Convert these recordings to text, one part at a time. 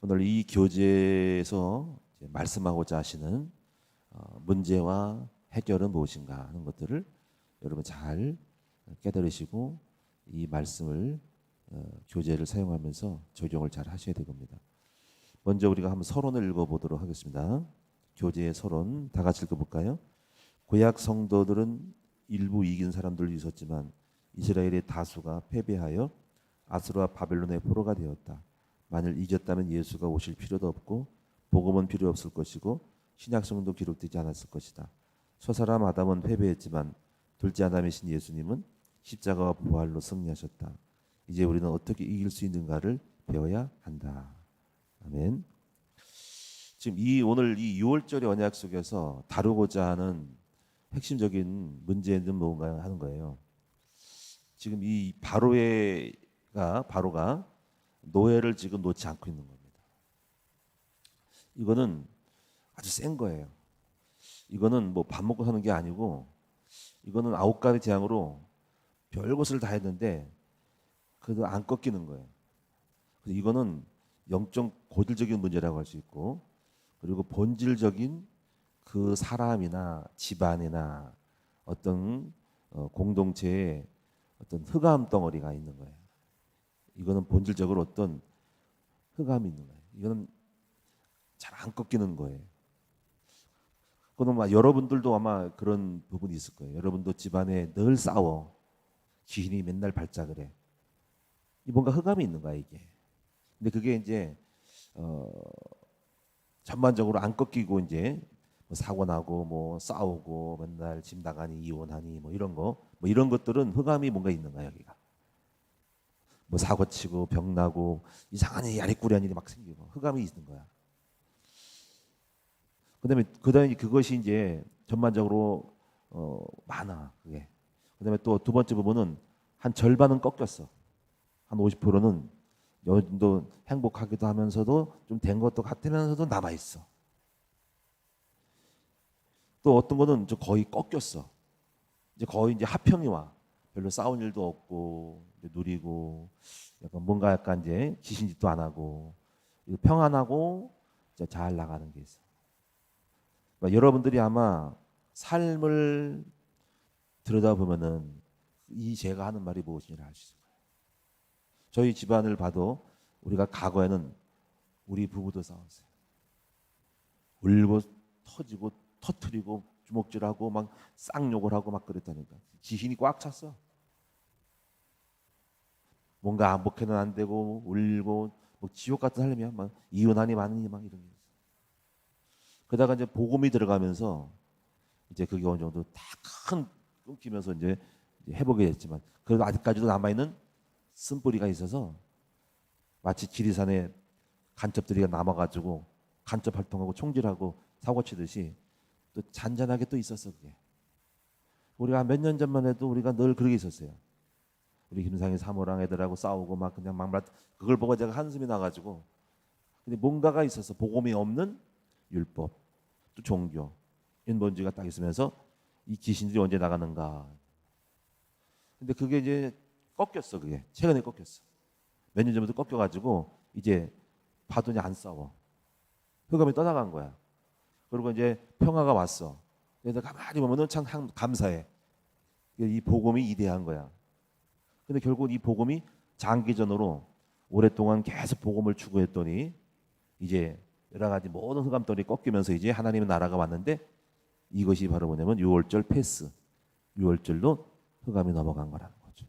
오늘 이 교재에서 말씀하고자 하시는 문제와 해결은 무엇인가 하는 것들을 여러분 잘 깨달으시고 이 말씀을 교재를 사용하면서 적용을 잘 하셔야 될 겁니다. 먼저 우리가 한번 서론을 읽어보도록 하겠습니다. 교재의 서론 다 같이 읽어볼까요? 구약 성도들은 일부 이긴 사람들도 있었지만 이스라엘의 다수가 패배하여 아수르와 바벨론의 포로가 되었다. 만일 이겼다면 예수가 오실 필요도 없고 복음은 필요 없을 것이고 신약성도 기록되지 않았을 것이다. 첫사람 아담은 패배했지만 둘째 아담이신 예수님은 십자가와 부활로 승리하셨다. 이제 우리는 어떻게 이길 수 있는가를 배워야 한다. 아멘. 지금 오늘 이 6월절의 언약 속에서 다루고자 하는 핵심적인 문제는 뭔가 하는 거예요. 지금 이 바로가 노예를 지금 놓지 않고 있는 겁니다. 이거는 아주 센 거예요. 이거는 뭐 밥 먹고 사는 게 아니고 이거는 9가지 재앙으로 별것을 다 했는데 그래도 안 꺾이는 거예요. 그래서 이거는 영적 고질적인 문제라고 할 수 있고, 그리고 본질적인 그 사람이나 집안이나 어떤 공동체에 어떤 흑암 덩어리가 있는 거예요. 이거는 본질적으로 어떤 흑암이 있는 거예요. 이거는 잘 안 꺾이는 거예요. 그건 여러분들도 아마 그런 부분이 있을 거예요. 여러분도 집안에 늘 싸워. 귀신이 맨날 발작을 해. 뭔가 흑암이 있는 거야, 이게. 근데 그게 이제 전반적으로 안 꺾이고 이제 뭐 사고 나고 뭐 싸우고 맨날 집 나가니 이혼하니 뭐 이런 것들은 흑암이 뭔가 있는 거야, 여기가. 뭐 사고 치고 병 나고 이상한 야리꾸리한 일이 막 생기고 흑암이 있는 거야. 그다음에 그것이 이제 전반적으로 많아, 그게. 그다음에 또 두 번째 부분은 한 절반은 꺾였어. 한 50%는 요즘도 행복하기도 하면서도 좀 된 것도 같으면서도 남아 있어. 또 어떤 거는 거의 꺾였어. 거의 하평이 와. 별로 싸운 일도 없고 이제 누리고 약간 이제 귀신짓도 안 하고 평안하고 이제 잘 나가는 게 있어. 여러분들이 아마 삶을 들여다보면은 제가 하는 말이 무엇인지 알 수 있을 거예요. 저희 집안을 봐도 우리가 과거에는 우리 부부도 싸웠어요. 울고 터지고 터트리고 주먹질하고 막 쌍욕을 하고 막 그랬다니까. 귀신이 꽉 찼어. 뭔가 안 복해는 안 되고 울고 뭐 지옥 같은 삶이야. 막 이혼하니 마느니 막 이런 게 있어. 그러다가 이제 복음이 들어가면서 이제 그게 어느 정도 다 큰 끊기면서 이제 회복이 됐지만 그래도 아직까지도 남아있는 쓴뿌리가 있어서 마치 지리산에 간첩들이 남아가지고 간첩 활동하고 총질하고 사고치듯이 또 잔잔하게 또 있었어, 그게. 우리가 몇 년 전만 해도 우리가 늘 그러게 있었어요. 우리 김상희 사모랑 애들하고 싸우고 막 그냥 그걸 보고 제가 한숨이 나가지고. 근데 뭔가가 있어서 복음이 없는 율법, 또 종교, 인본주의가 딱 있으면서 이 귀신들이 언제 나가는가. 근데 그게 이제 꺾였어, 그게. 최근에 꺾였어. 몇 년 전부터 꺾여가지고 이제 봐도 안 싸워. 흑암이 떠나간 거야. 그리고 이제 평화가 왔어. 그래서 가만히 보면은 참 감사해. 이 복음이 이대한 거야. 근데 결국 이 복음이 장기전으로 오랫동안 계속 복음을 추구했더니 이제 여러 가지 모든 흑암덩이 꺾이면서 이제 하나님의 나라가 왔는데 이것이 바로 뭐냐면 6월절 패스. 6월절로 흑암이 넘어간 거라는 거죠.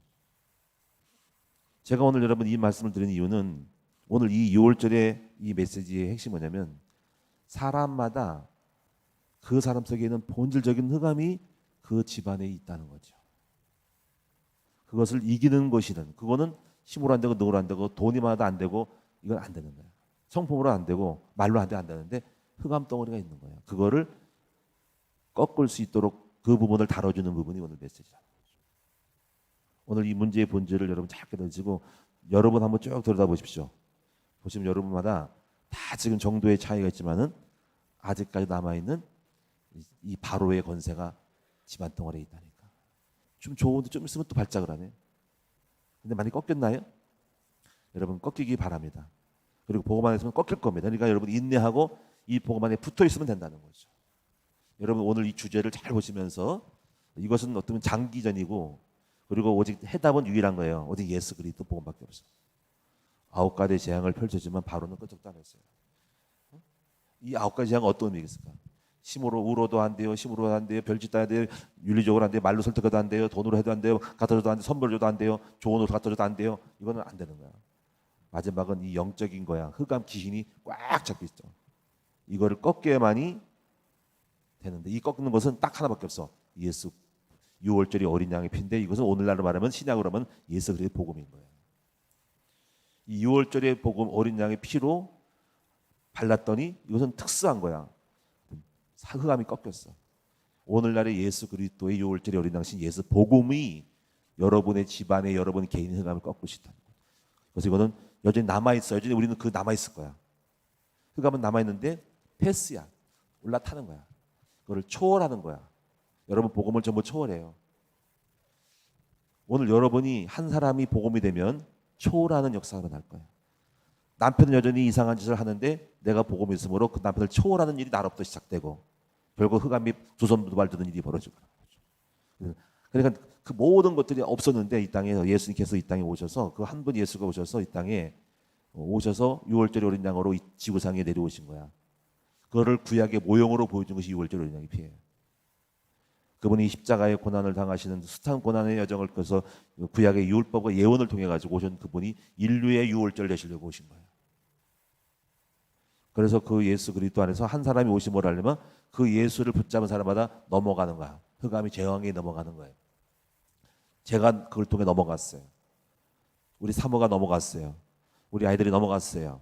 제가 오늘 여러분 이 말씀을 드리는 이유는 오늘 이 6월절의 이 메시지의 핵심이 뭐냐면 사람마다 그 사람 속에 있는 본질적인 흑암이 그 집안에 있다는 거죠. 그것을 이기는 것이든 그거는 힘으로 안 되고 능으로 안 되고 돈이마다 안 되고 이건 안 되는 거예요. 성품으로 안 되고 말로 안 되는데 흑암 덩어리가 있는 거예요. 그거를 꺾을 수 있도록 그 부분을 다뤄주는 부분이 오늘 메시지다. 오늘 이 문제의 본질을 여러분 잘 깨달으시고 여러분 한번 쭉 들여다보십시오. 보시면 여러분마다 다 지금 정도의 차이가 있지만은 아직까지 남아있는 이 바로의 권세가 집안 덩어리에 있다니까. 좀 좋은데 좀 있으면 또 발작을 하네. 근데 많이 꺾였나요? 여러분 꺾이기 바랍니다. 그리고 복음 안에 있으면 꺾일 겁니다. 그러니까 여러분 인내하고 이 복음 안에 붙어 있으면 된다는 거죠. 여러분 오늘 이 주제를 잘 보시면서 이것은 어떤 장기전이고 그리고 오직 해답은 유일한 거예요. 오직 예수 그리스도 복음밖에 없어요. 9가지 재앙을 펼쳐주면 바로는 끄적도 안 했어요. 이 9가지 재앙은 어떤 의미가 있을까? 힘으로 우로도 안 돼요. 힘으로 안 돼요. 별짓도 안 돼요. 윤리적으로 안 돼요. 말로 설득해도 안 돼요. 돈으로 해도 안 돼요. 갖다 줘도 안 돼요. 선물 줘도 안 돼요. 좋은 옷 갖다 줘도 안 돼요. 이거는 안 되는 거야. 마지막은 이 영적인 거야. 흑암 귀신이 꽉 잡고 있죠. 이거를 꺾여야만이 되는데 이 꺾는 것은 딱 하나밖에 없어. 예수 6월절이 어린 양의 피인데 이것은 오늘날로 말하면 신약으로 하면 예수 그리스도의 복음인 거예요. 이 6월절의 복음 어린 양의 피로 발랐더니 이것은 특수한 거야. 흑암이 꺾였어. 오늘날의 예수 그리스도의 6월절의 어린 양신 예수 복음이 여러분의 집안에 여러분 개인의 흑암을 꺾을 수 있다는 거예요. 그래서 이거는 여전히 남아있어. 여전히 우리는 그 남아있을 거야. 흑암은 남아있는데 패스야. 올라타는 거야. 그걸 초월하는 거야. 여러분 복음을 전부 초월해요. 오늘 여러분이 한 사람이 복음이 되면 초월하는 역사가 일어날 거예요. 남편은 여전히 이상한 짓을 하는데 내가 복음이 있으므로 그 남편을 초월하는 일이 나로부터 시작되고 결국 흑암이 두 손 두 발 드는 일이 벌어지고 그러니까 그 모든 것들이 없었는데 이 땅에 예수님께서 이 땅에 오셔서 그 한 분 예수가 오셔서 이 땅에 오셔서 6월절의 어린 양으로 이 지구상에 내려오신 거야. 그거를 구약의 모형으로 보여준 것이 6월절의 어린 양의 피예요. 그분이 십자가의 고난을 당하시는 숱한 고난의 여정을 거쳐서 구약의 율법과 예언을 통해 가지고 오신 그분이 인류의 6월절 되시려고 오신 거예요. 그래서 그 예수 그리스도 안에서 한 사람이 오심을 하려면 그 예수를 붙잡은 사람마다 넘어가는 거야. 흑암이 제왕에 넘어가는 거예요. 제가 그걸 통해 넘어갔어요. 우리 사모가 넘어갔어요. 우리 아이들이 넘어갔어요.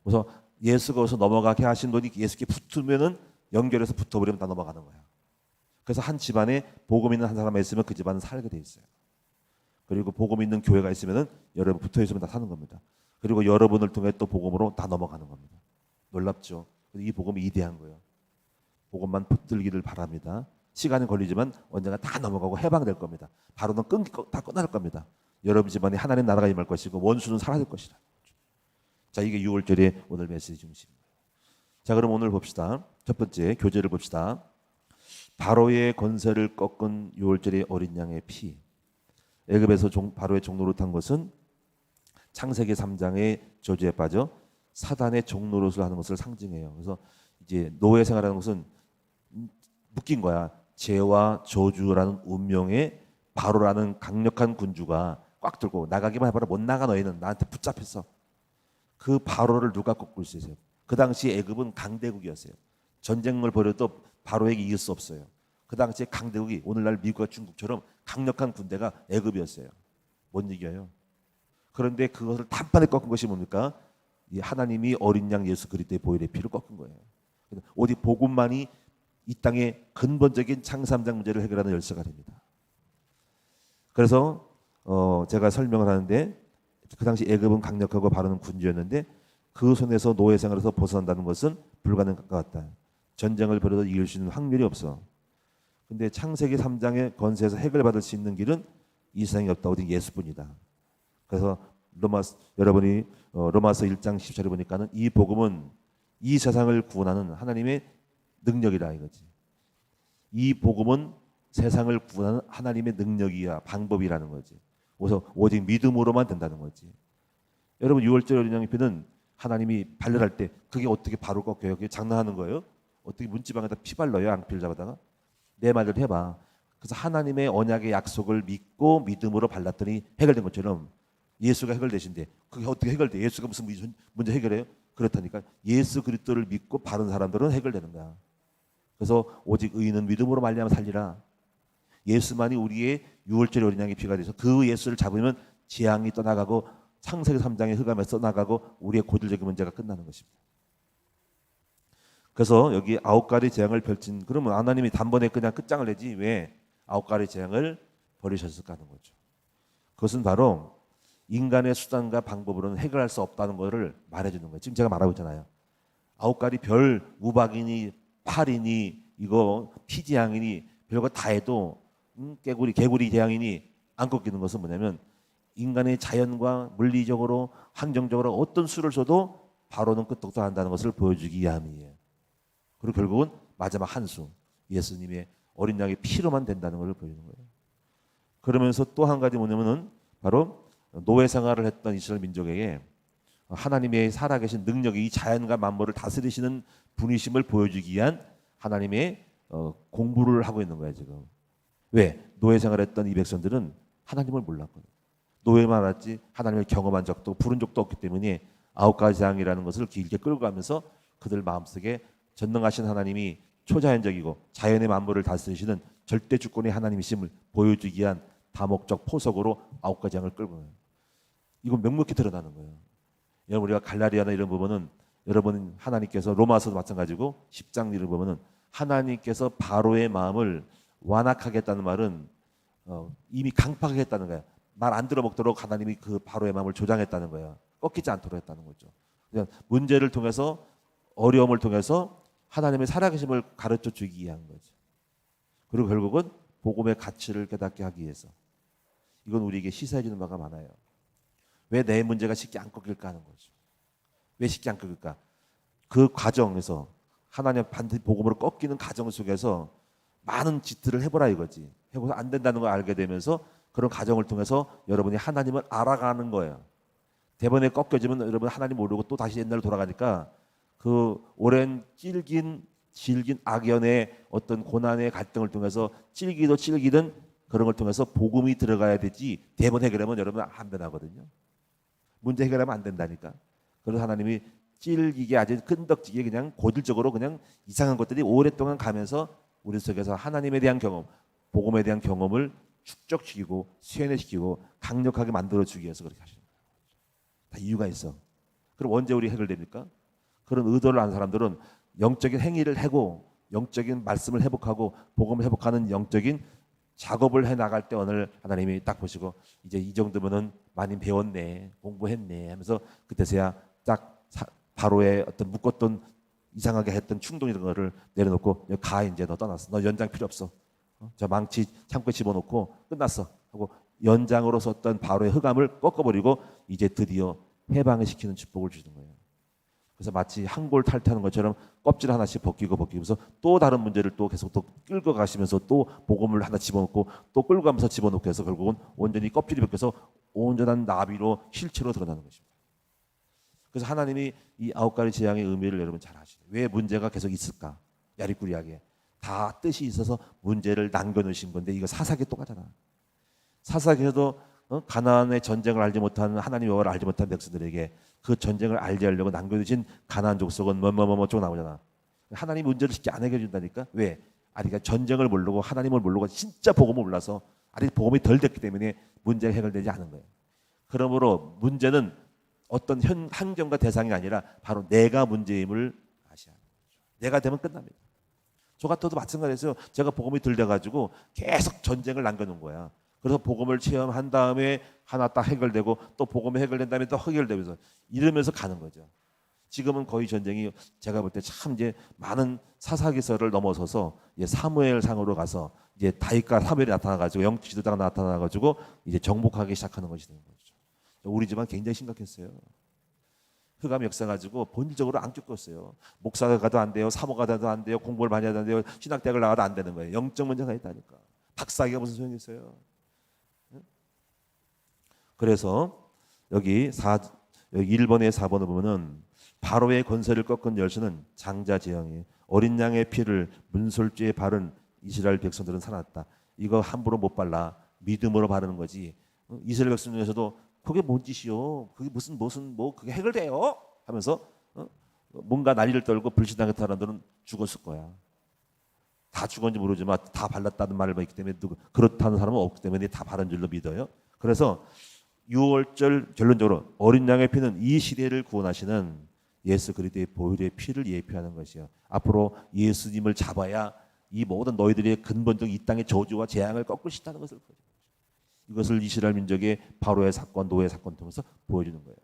그래서 예수가 어서 넘어가게 하신 분이 예수께 붙으면은 연결해서 붙어버리면 다 넘어가는 거야. 그래서 한 집안에 복음 있는 한 사람이 있으면 그 집안은 살게 돼 있어요. 그리고 복음 있는 교회가 있으면은 여러분 붙어 있으면 다 사는 겁니다. 그리고 여러분을 통해 또 복음으로 다 넘어가는 겁니다. 놀랍죠? 이 복음이 이대한 거예요. 복음만 붙들기를 바랍니다. 시간은 걸리지만 언젠가 다 넘어가고 해방될 겁니다. 바로는 다 끝날 겁니다. 여러분 집안에 하나님 나라가 임할 것이고 원수는 사라질 것이다. 자, 이게 6월절의 오늘 메시지 중심입니다. 자, 그럼 오늘 봅시다. 첫 번째 교제를 봅시다. 바로의 권세를 꺾은 6월절의 어린 양의 피. 애굽에서 바로의 종노릇한 것은 창세기 3장의 저주에 빠져 사단의 종노릇을 하는 것을 상징해요. 그래서 이제 노예 생활하는 것은 묶인 거야. 죄와 저주라는 운명에 바로라는 강력한 군주가 꽉 들고 나가기만 해봐라. 못 나가. 너희는 나한테 붙잡혔어. 그 바로를 누가 꺾을 수 있어요? 그 당시 애굽은 강대국이었어요. 전쟁을 벌여도 바로에게 이길 수 없어요. 그 당시에 강대국이 오늘날 미국과 중국처럼 강력한 군대가 애굽이었어요. 못 이겨요. 그런데 그것을 단판에 꺾은 것이 뭡니까? 이 하나님이 어린 양 예수 그리스도의 보혈의 피를 꺾은 거예요. 오직 복음만이 이 땅의 근본적인 창삼장 문제를 해결하는 열쇠가 됩니다. 그래서 제가 설명을 하는데 그 당시 애굽은 강력하고 바로는 군주였는데 그 손에서 노예 생활에서 벗어난다는 것은 불가능한 것 같다. 전쟁을 벌여도 이길 수 있는 확률이 없어. 근데 창세기 3장의 권세에서 해결받을 수 있는 길은 이 세상에 없다. 오직 예수뿐이다. 그래서 여러분이 로마서 1장 10절에 보니까는 이 복음은 이 세상을 구원하는 하나님의 능력이다 이거지. 이 복음은 세상을 구원하는 하나님의 능력이야 방법이라는 거지. 그래서 오직 믿음으로만 된다는 거지. 여러분 6월절 어린 양의 피는 하나님이 발열할 때 그게 어떻게 바로 꺾여요? 그게 장난하는 거예요? 어떻게 문지방에다 피 발라요? 양피를 잡아다가? 내 말을 해봐. 그래서 하나님의 언약의 약속을 믿고 믿음으로 발랐더니 해결된 것처럼 예수가 해결되신데 그게 어떻게 해결돼? 예수가 무슨 문제 해결해요? 그렇다니까. 예수 그리스도를 믿고 바른 사람들은 해결되는 거야. 그래서 오직 의인은 믿음으로 말미암아 살리라. 예수만이 우리의 6월절 어린 양의 피가 돼서 그 예수를 잡으면 재앙이 떠나가고 창세기 3장의 흑암에서 떠나가고 우리의 고질적인 문제가 끝나는 것입니다. 그래서 여기 9가지 재앙을 펼친, 그러면 하나님이 단번에 그냥 끝장을 내지 왜 9가지 재앙을 벌이셨을까 하는 거죠. 그것은 바로 인간의 수단과 방법으로는 해결할 수 없다는 것을 말해주는 거예요. 지금 제가 말하고 있잖아요. 9가지 별 우박이니 팔이니 이거 피재앙이니 별거 다 해도 개구리 재앙이니 안 꺾이는 것은 뭐냐면 인간의 자연과 물리적으로 환경적으로 어떤 수를 써도 바로는 끄떡도 한다는 것을 보여주기 위함이에요. 그리고 결국은 마지막 한수, 예수님의 어린 양의 피로만 된다는 것을 보여주는 거예요. 그러면서 또 한 가지 뭐냐면은 바로 노예 생활을 했던 이스라엘 민족에게 하나님의 살아계신 능력이 이 자연과 만물을 다스리시는 분이심을 보여주기 위한 하나님의 공부를 하고 있는 거예요 지금. 왜? 노예 생활했던 이 백성들은 하나님을 몰랐거든요. 노예만 알았지 하나님을 경험한 적도 부른 적도 없기 때문에 9가지 재앙이라는 것을 길게 끌고 가면서 그들 마음속에 전능하신 하나님이 초자연적이고 자연의 만물을 다스리시는 절대 주권의 하나님이심을 보여주기 위한 다목적 포석으로 9가지 재앙을 끌고 가요. 이건 명백히 드러나는 거예요. 여러분 우리가 갈라디아나 이런 부분은 여러분 하나님께서 로마서도 마찬가지고 10장 일을 보면은 하나님께서 바로의 마음을 완악하겠다는 말은 이미 강팍하겠다는 거예요. 말 안 들어먹도록 하나님이 그 바로의 마음을 조장했다는 거예요. 꺾이지 않도록 했다는 거죠. 그냥 문제를 통해서 어려움을 통해서 하나님의 살아계심을 가르쳐 주기 위한 거죠. 그리고 결국은 복음의 가치를 깨닫게 하기 위해서. 이건 우리에게 시사해 주는 바가 많아요. 왜 내 문제가 쉽게 안 꺾일까 하는 거죠. 왜 쉽게 안 꺾일까? 그 과정에서 하나님 반드시 복음으로 꺾이는 과정 속에서 많은 짓들을 해보라 이거지. 해보서 안 된다는 걸 알게 되면서 그런 과정을 통해서 여러분이 하나님을 알아가는 거예요. 대번에 꺾여지면 여러분 하나님 모르고 또 다시 옛날로 돌아가니까 그 오랜 질긴 악연의 어떤 고난의 갈등을 통해서 찔기든 그런 걸 통해서 복음이 들어가야 되지 대번 해결하면 여러분 안 변하거든요. 문제 해결하면 안 된다니까. 그래서 하나님이 찔기게 아주 끈덕지게 그냥 고질적으로 그냥 이상한 것들이 오랫동안 가면서 우리 속에서 하나님에 대한 경험, 복음에 대한 경험을 축적시키고 세뇌시키고 강력하게 만들어주기 위해서 그렇게 하시는 거예요. 다 이유가 있어. 그럼 언제 우리 해결됩니까? 그런 의도를 아는 사람들은 영적인 행위를 하고 영적인 말씀을 회복하고 복음을 회복하는 영적인 작업을 해나갈 때 오늘 하나님이 딱 보시고 이제 이 정도면은 많이 배웠네 공부했네 하면서 그때서야 딱 바로의 어떤 묶었던 이상하게 했던 충동 이런 거를 내려놓고 가 이제 너 떠났어. 너 연장 필요 없어. 저 망치 창고에 집어넣고 끝났어 하고 연장으로 썼던 바로의 흑암을 꺾어버리고 이제 드디어 해방을 시키는 축복을 주는 거예요. 그래서 마치 한골 탈퇴하는 것처럼 껍질 하나씩 벗기면서 또 다른 문제를 또 계속 또 끌고 가시면서 또 복음을 하나 집어넣고 또 끌고 가면서 집어넣고 해서 결국은 온전히 껍질이 벗겨서 온전한 나비로 실체로 드러나는 것입니다. 그래서 하나님이 이 9가지 재앙의 의미를 여러분 잘 아시죠. 왜 문제가 계속 있을까? 야리꾸리하게 다 뜻이 있어서 문제를 남겨놓으신 건데 이거 사사기 똑같잖아. 사사기에도 가나안의 전쟁을 알지 못하는 하나님의 여호와를 알지 못한 백성들에게 그 전쟁을 알게 하려고 남겨두신 가나안 족속은 뭐뭐뭐 쭉 나오잖아. 하나님 문제를 쉽게 안 해결해 준다니까. 왜? 그러니까 전쟁을 모르고 하나님을 모르고 진짜 복음을 몰라서 아직 복음이 덜 됐기 때문에 문제가 해결되지 않은 거예요. 그러므로 문제는 어떤 환경과 대상이 아니라 바로 내가 문제임을 아셔야 하는 거죠. 내가 되면 끝납니다. 저 같아도 마찬가지였어요. 제가 복음이 덜 돼가지고 계속 전쟁을 남겨놓은 거야. 그래서 복음을 체험한 다음에 하나 딱 해결되고 또 복음이 해결된 다음에 또 해결되면서 이러면서 가는 거죠. 지금은 거의 전쟁이 제가 볼 때 참 이제 많은 사사기서를 넘어서서 이제 사무엘 상으로 가서 이제 다윗과 사무엘이 나타나가지고 영적 지도자가 나타나가지고 이제 정복하기 시작하는 것이 되는 거죠. 우리 집안 굉장히 심각했어요. 흑암 역사 가지고 본질적으로 안 겪었어요. 목사가 가도 안 돼요. 사모가 가도 안 돼요. 공부를 많이 해도 안 돼요. 신학대학을 나가도 안 되는 거예요. 영적 문제가 있다니까. 박사학위가 무슨 소용이 있어요. 그래서 여기 1번에 4번을 보면은 바로의 권세를 꺾은 열쇠는 장자 재앙이에요. 어린 양의 피를 문설주에 바른 이스라엘 백성들은 살았다. 이거 함부로 못 발라. 믿음으로 바르는 거지. 이스라엘 백성 중에서도 그게 뭔 짓이요? 그게 무슨 뭐 그게 해결돼요? 하면서 뭔가 난리를 떨고 불신당했던 사람들은 죽었을 거야. 다 죽었는지 모르지만 다 발랐다는 말을 있기 때문에 그렇다는 사람은 없기 때문에 다 바른 줄로 믿어요. 그래서 6월절 결론적으로 어린 양의 피는 이 시대를 구원하시는 예수 그리스도의 보혈의 피를 예표하는 것이요. 앞으로 예수님을 잡아야 이 모든 너희들의 근본적 이 땅의 저주와 재앙을 꺾을 수 있다는 것을 이것을 이스라엘 민족의 바로의 사건, 노예 사건 통해서 보여주는 거예요.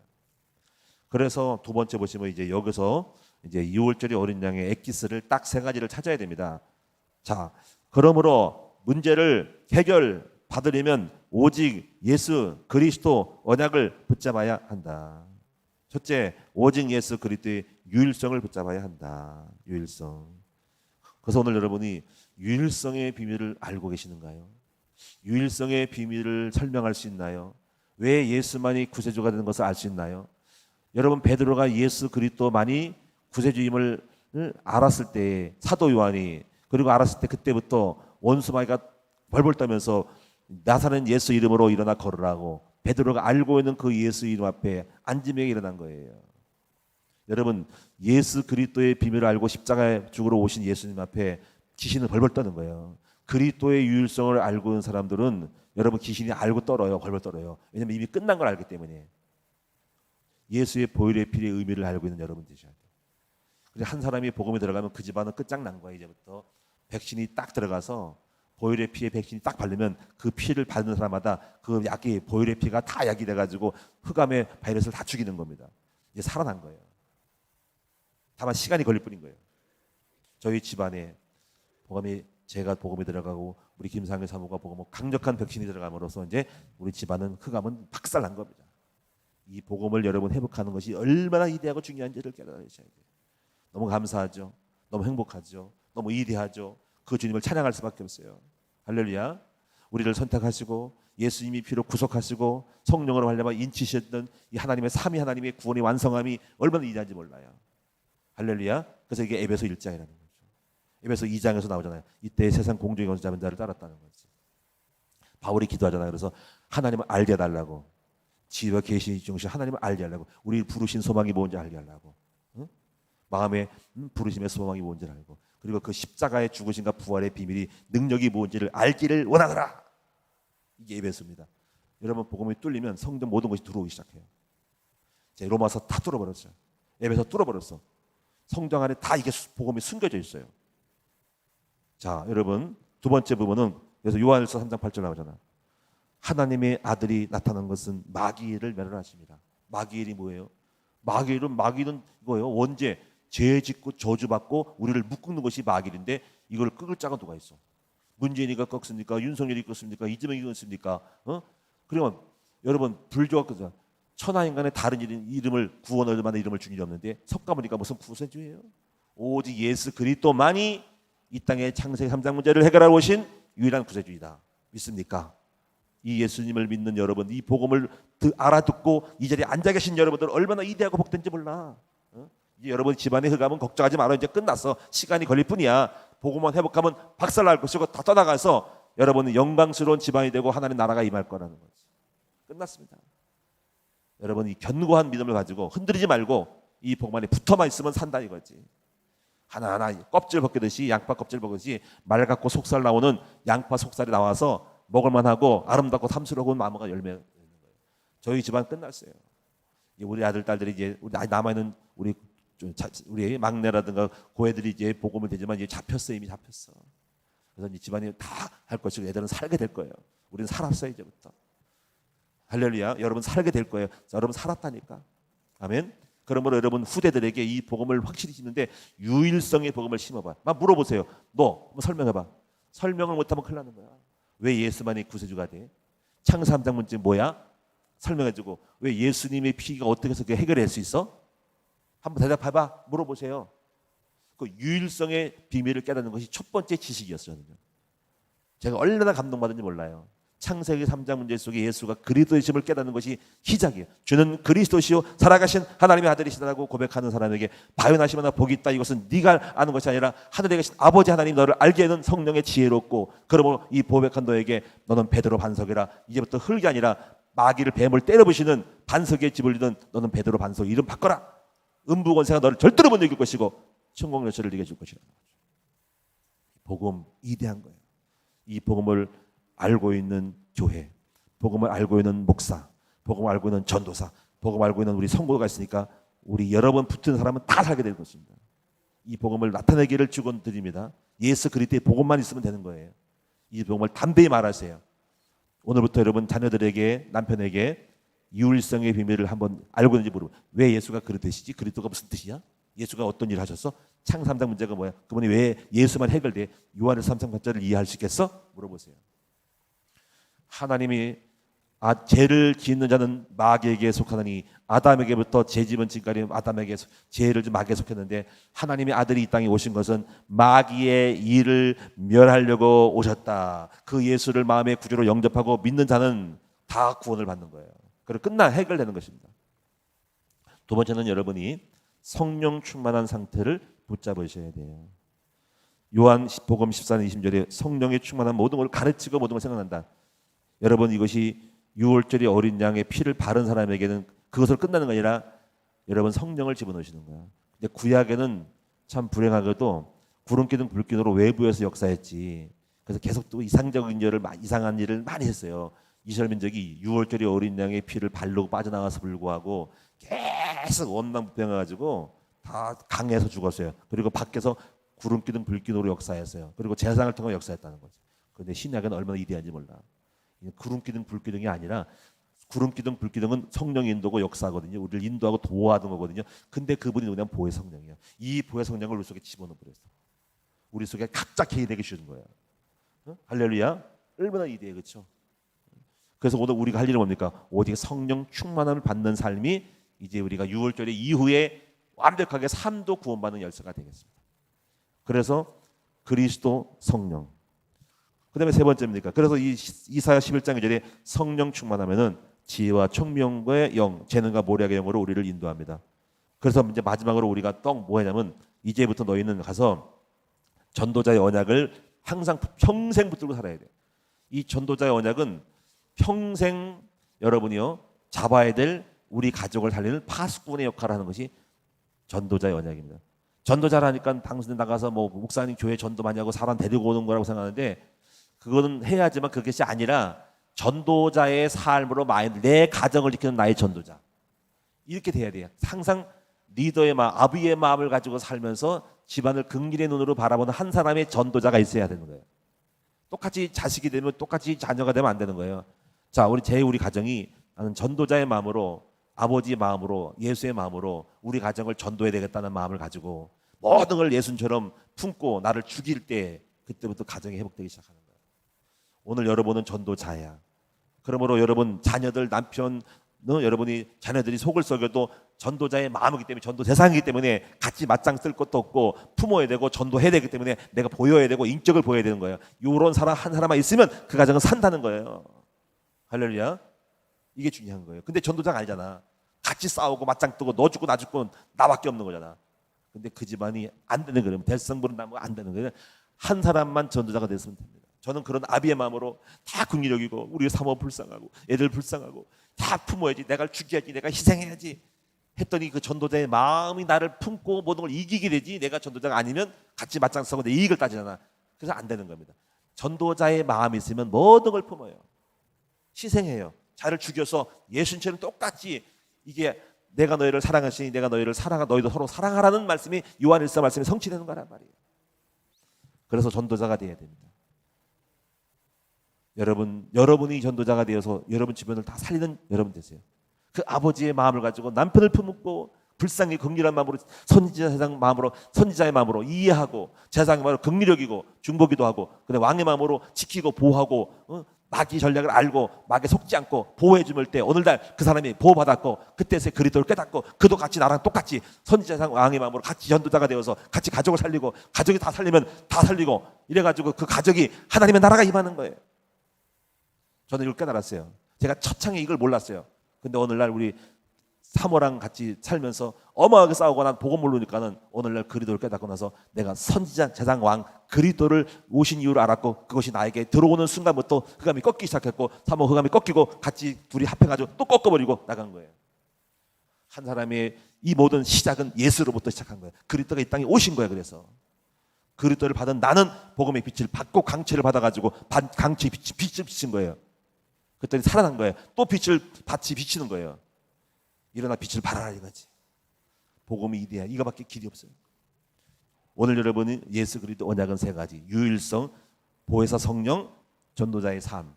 그래서 두 번째 보시면 이제 여기서 이제 6월절의 어린 양의 엑기스를 딱 3가지를 찾아야 됩니다. 자, 그러므로 문제를 해결 받으려면 오직 예수 그리스도 언약을 붙잡아야 한다. 첫째, 오직 예수 그리스도의 유일성을 붙잡아야 한다. 유일성. 그래서 오늘 여러분이 유일성의 비밀을 알고 계시는가요? 유일성의 비밀을 설명할 수 있나요? 왜 예수만이 구세주가 되는 것을 알 수 있나요? 여러분, 베드로가 예수 그리스도만이 구세주임을 알았을 때, 사도 요한이 그리고 알았을 때 그때부터 원수마귀가 벌벌 떠면서 나사렛 예수 이름으로 일어나 걸으라고 베드로가 알고 있는 그 예수 이름 앞에 안지명이 일어난 거예요. 여러분, 예수 그리스도의 비밀을 알고 십자가에 죽으러 오신 예수님 앞에 귀신은 벌벌 떠는 거예요. 그리스도의 유일성을 알고 있는 사람들은 여러분 귀신이 알고 떨어요. 벌벌 떨어요. 왜냐하면 이미 끝난 걸 알기 때문에. 예수의 보혈의 피의 의미를 알고 있는 여러분 되셔야 돼요. 그래서 한 사람이 복음에 들어가면 그 집안은 끝장난 거예요. 이제부터 백신이 딱 들어가서 보혈의 피에 백신이 딱 바르면 그 피를 받는 사람마다 그 약이 보혈의 피가 다 약이 돼가지고 흑암의 바이러스를 다 죽이는 겁니다. 이제 살아난 거예요. 다만 시간이 걸릴 뿐인 거예요. 저희 집안에 제가 복음에 들어가고 우리 김상일 사모가 복음 강력한 백신이 들어감으로써 이제 우리 집안은 흑암은 박살난 겁니다. 이 복음을 여러분 회복하는 것이 얼마나 위대하고 중요한지를 깨달으셔야 돼요. 너무 감사하죠. 너무 행복하죠. 너무 위대하죠. 그 주님을 찬양할 수밖에 없어요. 할렐루야. 우리를 선택하시고 예수님이 피로 구속하시고 성령으로 하려면 인치셨던 이 하나님의 삼위 하나님의 구원의 완성함이 얼마나 위대한지 몰라요. 할렐루야. 그래서 이게 에베소 1장이라는 거죠. 에베소 2장에서 나오잖아요. 이때 세상 공중의 권세 잡은 자를 따랐다는 거지. 바울이 기도하잖아요. 그래서 하나님을 알게 해달라고. 지혜와 계시 중심 하나님을 알게 하려고. 우리 부르신 소망이 뭔지 알게 하려고. 응? 마음의 부르심의 소망이 뭔지를 알고. 그리고 그 십자가의 죽으심과 부활의 비밀이 능력이 뭔지를 알기를 원하더라. 이게 에베소입니다. 여러분 복음이 뚫리면 성경 모든 것이 들어오기 시작해요. 제 로마서 다 뚫어버렸어요. 에베소 뚫어버렸어. 성경 안에 다 이게 복음이 숨겨져 있어요. 자, 여러분 두 번째 부분은 그래서 요한일서 3장 8절 나오잖아. 하나님의 아들이 나타난 것은 마귀를 멸하십니다. 마귀일이 뭐예요? 마귀는 이거예요. 원죄, 죄 짓고 저주받고 우리를 묶는 것이 마귀인데 이걸 끄을 자가 누가 있어? 문재인이가 꺾습니까? 윤석열이 꺾습니까? 이재명이 꺾습니까? 그러면 여러분 불교가 그죠? 천하인간의 다른 이름을 구원을 만든 이름을 준 일이 없는데 석가모니가 무슨 구세주예요? 오직 예수 그리스도만이 이 땅의 창세기 3장 문제를 해결하러 오신 유일한 구세주이다. 믿습니까? 이 예수님을 믿는 여러분, 이 복음을 알아듣고 이 자리에 앉아 계신 여러분들 얼마나 위대하고 복된지 몰라. 이제 여러분 집안의 흑암은 걱정하지 마라. 이제 끝났어. 시간이 걸릴 뿐이야. 복음만 회복하면 박살날 것이고 다 떠나가서 여러분은 영광스러운 집안이 되고 하나님 나라가 임할 거라는 거지. 끝났습니다. 여러분 이 견고한 믿음을 가지고 흔들리지 말고 이 복음 안에 붙어만 있으면 산다 이거지. 하나하나 껍질 벗기듯이 양파 껍질 벗기듯이 맑고 속살 나오는 양파 속살이 나와서 먹을만하고 아름답고 탐스러운 나무가 열매가 있는 거예요. 저희 집안 끝났어요. 우리 아들 딸들이 이제 남아 있는 우리 막내라든가 고애들이 이제 복음을 되지만 이제 잡혔어. 이미 잡혔어. 그래서 이제 집안이 다 할 것이고 애들은 살게 될 거예요. 우리는 살았어요 이제부터. 할렐루야. 여러분 살게 될 거예요. 여러분 살았다니까. 아멘. 그러므로 여러분 후대들에게 이 복음을 확실히 심는데 유일성의 복음을 심어봐. 막 물어보세요. 너 한번 설명해봐. 설명을 못하면 큰일 나는 거야. 왜 예수만이 구세주가 돼? 창세 3장 문제 뭐야? 설명해주고 왜 예수님의 피가 어떻게 해서 해결할 수 있어? 한번 대답해봐. 물어보세요. 그 유일성의 비밀을 깨닫는 것이 첫 번째 지식이었어요. 제가 얼마나 감동받은지 몰라요. 창세기 3장 문제 속에 예수가 그리스도이심을 깨닫는 것이 시작이에요. 주는 그리스도시요 살아가신 하나님의 아들이시다라고 고백하는 사람에게 바요나시마나 복이 있다. 이것은 네가 아는 것이 아니라 하늘에 계신 아버지 하나님 너를 알게 하는 성령의 지혜롭고 그러므로 이 고백한 너에게 너는 베드로 반석이라. 이제부터 흙이 아니라 마귀를 뱀을 때려부시는 반석에 집을 이는 너는 베드로 반석. 이름 바꿔라. 음부권세가 너를 절대로 못 이길 것이고 천국 열쇠를 네게 줄 것이라. 복음 위대한 거예요. 이 복음을 알고 있는 교회, 복음을 알고 있는 목사, 복음을 알고 있는 전도사, 복음을 알고 있는 우리 성도가 있으니까 우리 여러 번 붙은 사람은 다 살게 될 것입니다. 이 복음을 나타내기를 축원드립니다. 예수 그리스도의 복음만 있으면 되는 거예요. 이 복음을 담대히 말하세요. 오늘부터 여러분 자녀들에게 남편에게 유일성의 비밀을 한번 알고 있는지 물어보. 왜 예수가 그리스도시지? 그리스도가 무슨 뜻이야? 예수가 어떤 일을 하셨어? 창세 3장 문제가 뭐야? 그분이 왜 예수만 해결돼? 요한의 3장 8절을 이해할 수 있겠어? 물어보세요. 하나님이 죄를 짓는 자는 마귀에게 속하느니 아담에게부터 죄짓은 지금까지 아담에게 죄를 마귀에게 속했는데 하나님의 아들이 이 땅에 오신 것은 마귀의 일을 멸하려고 오셨다. 그 예수를 마음의 구주로 영접하고 믿는 자는 다 구원을 받는 거예요. 그리고 해결되는 것입니다. 두 번째는 여러분이 성령 충만한 상태를 붙잡으셔야 돼요. 요한복음 14장 20절에 성령의 충만한 모든 걸 가르치고 모든 걸 생각난다. 여러분, 이것이 6월절이 어린 양의 피를 바른 사람에게는 그것을 끝나는 게 아니라 여러분 성령을 집어넣으시는 거야. 근데 구약에는 참 불행하게도 구름 기둥 불 기둥으로 외부에서 역사했지. 그래서 계속 또 이상한 일을 많이 했어요. 이스라엘 민족이 6월절이 어린 양의 피를 바르고 빠져나가서 불구하고 계속 원망부패해가지고 다 강에서 죽었어요. 그리고 밖에서 구름 기둥 불 기둥으로 역사했어요. 그리고 제사장을 통해 역사했다는 거죠. 그런데 신약은 얼마나 위대한지 몰라. 구름 기둥 불 기둥이 아니라 구름 기둥 불 기둥은 성령이 인도고 역사거든요. 우리를 인도하고 도와하는 거거든요. 근데 그분이 누구냐면 보혜 성령이에요. 이 보혜 성령을 우리 속에 집어넣어 버렸어. 우리 속에 갑자기 되게 주는 거예요. 할렐루야. 얼마나 위대해, 그렇죠? 그래서 오늘 우리가 할 일은 뭡니까? 오직 성령 충만함을 받는 삶이 이제 우리가 6월절의 이후에 완벽하게 삶도 구원받는 열쇠가 되겠습니다. 그래서 그리스도 성령. 그 다음에 세 번째입니까? 그래서 이 이사야 11장 2절에 성령 충만하면은 지혜와 총명의 영, 재능과 모략의 영으로 우리를 인도합니다. 그래서 이제 마지막으로 우리가 뭐 하냐면 이제부터 너희는 가서 전도자의 언약을 항상 평생 붙들고 살아야 돼요. 이 전도자의 언약은 평생 여러분이요 잡아야 될 우리 가족을 살리는 파수꾼의 역할을 하는 것이 전도자의 언약입니다. 전도자라니까 당신들 나가서 뭐 목사님 교회 전도 많이 하고 사람 데리고 오는 거라고 생각하는데 그거는 해야지만 그것이 아니라 전도자의 삶으로 내 가정을 지키는 나의 전도자. 이렇게 돼야 돼요. 항상 리더의 마음, 아비의 마음을 가지고 살면서 집안을 긍휼의 눈으로 바라보는 한 사람의 전도자가 있어야 되는 거예요. 똑같이 자식이 되면 똑같이 자녀가 되면 안 되는 거예요. 자, 우리 가정이 나는 전도자의 마음으로 아버지의 마음으로 예수의 마음으로 우리 가정을 전도해야 되겠다는 마음을 가지고 모든 걸 예수처럼 품고 나를 죽일 때 그때부터 가정이 회복되기 시작하는 거예요. 오늘 여러분은 전도자야. 그러므로 여러분 자녀들 남편 여러분이 자녀들이 속을 썩여도 전도자의 마음이기 때문에 전도 대상이기 때문에 같이 맞짱 쓸 것도 없고 품어야 되고 전도해야 되기 때문에 내가 보여야 되고 인격을 보여야 되는 거예요. 이런 사람 한 사람만 있으면 그 가정은 산다는 거예요. 할렐루야. 이게 중요한 거예요. 근데 전도자가 아니잖아. 같이 싸우고 맞짱 뜨고 너 죽고 나 죽고 나밖에 없는 거잖아. 근데 그 집안이 안 되는 거예요. 대성부른 나무가 안 되는 거예요. 한 사람만 전도자가 됐으면 됩니다. 저는 그런 아비의 마음으로 다 긍휼여기고 우리 사모 불쌍하고 애들 불쌍하고 다 품어야지, 내가 죽여야지, 내가 희생해야지 했더니 그 전도자의 마음이 나를 품고 모든 걸 이기게 되지, 내가 전도자가 아니면 같이 맞짱 서고 내 이익을 따지잖아. 그래서 안 되는 겁니다. 전도자의 마음이 있으면 모든 걸 품어요. 희생해요. 자를 죽여서 예수님처럼 똑같이 이게 내가 너희를 사랑하시니 내가 너희를 사랑하 너희도 서로 사랑하라는 말씀이 요한일서 말씀이 성취되는 거란 말이에요. 그래서 전도자가 되어야 됩니다. 여러분이 전도자가 되어서 여러분 주변을 다 살리는 여러분 되세요. 그 아버지의 마음을 가지고 남편을 품고 불쌍히 긍휼한 마음으로 선지자의 마음으로 이해하고 제사장의 마음으로 긍휼히 여기고 중보기도 하고 근데 왕의 마음으로 지키고 보호하고 마귀 전략을 알고 마귀에 속지 않고 보호해 줄 때 오늘날 그 사람이 보호받았고 그때서야 그리스도를 깨닫고 그도 같이 나랑 똑같이 선지자상 왕의 마음으로 같이 전도자가 되어서 같이 가족을 살리고 가족이 다 살리면 다 살리고 이래가지고 그 가족이 하나님의 나라가 임하는 거예요. 저는 이걸 깨달았어요. 제가 처창에 이걸 몰랐어요. 근데 오늘날 우리 사모랑 같이 살면서 어마어마하게 싸우고 난 복음 모르니까는 오늘날 그리스도를 깨닫고 나서 내가 선지자 제사장 왕 그리스도를 오신 이유를 알았고 그것이 나에게 들어오는 순간부터 흑암이 꺾이기 시작했고 사모 흑암이 꺾이고 같이 둘이 합해가지고 또 꺾어버리고 나간 거예요. 한 사람의 이 모든 시작은 예수로부터 시작한 거예요. 그리스도가 이 땅에 오신 거예요. 그래서 그리스도를 받은 나는 복음의 빛을 받고 강체를 받아가지고 강체의 빛을 비친 거예요. 그랬더니 살아난 거예요. 또 빛을 받이 비치는 거예요. 일어나 빛을 발하라 이거지. 복음이 이데야. 이거밖에 길이 없어요. 오늘 여러분이 예수 그리스도 언약은 세 가지. 유일성, 보혜사 성령, 전도자의 삶.